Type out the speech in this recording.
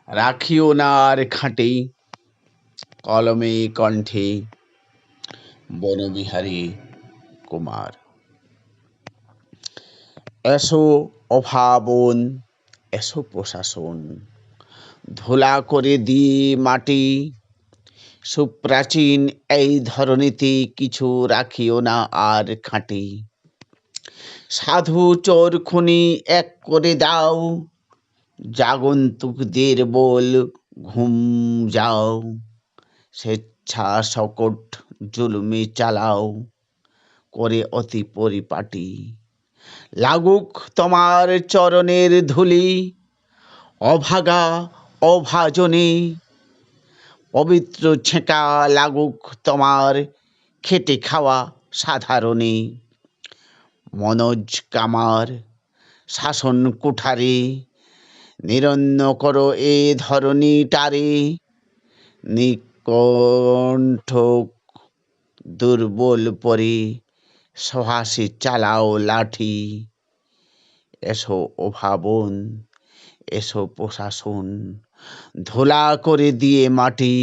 রাখিও না আর খাঁটি, কলমে কণ্ঠে বনবিহারী কুমার। এসো অভাবন, এসো প্রশাসন, ধুলা করে দিয়ে মাটি, সুপ্রাচীন এই ধরনীতে কিছু রাখিও না আর খাঁটি। সাধু চোর খুনি এক করে দাও, জাগন্তুকদের বল ঘুম যাও। স্বেচ্ছা শকট জুলুমি চালাও, করে অতি পরিপাটি। লাগুক তোমার চরণের ধূলি, অভাগা অভাজনে। পবিত্র ছেঁকা লাগুক তোমার খেটে খাওয়া সাধারণে। মনোজ কামার শাসন কুঠারে, নিরন্ন করো এ ধরণীটারে। নিকণ্ঠ দুর্বল পরে সহাসে চালাও লাঠি। এসো অভাবন, এসো প্রশাসন, ধুলা করে দিয়ে মাটি।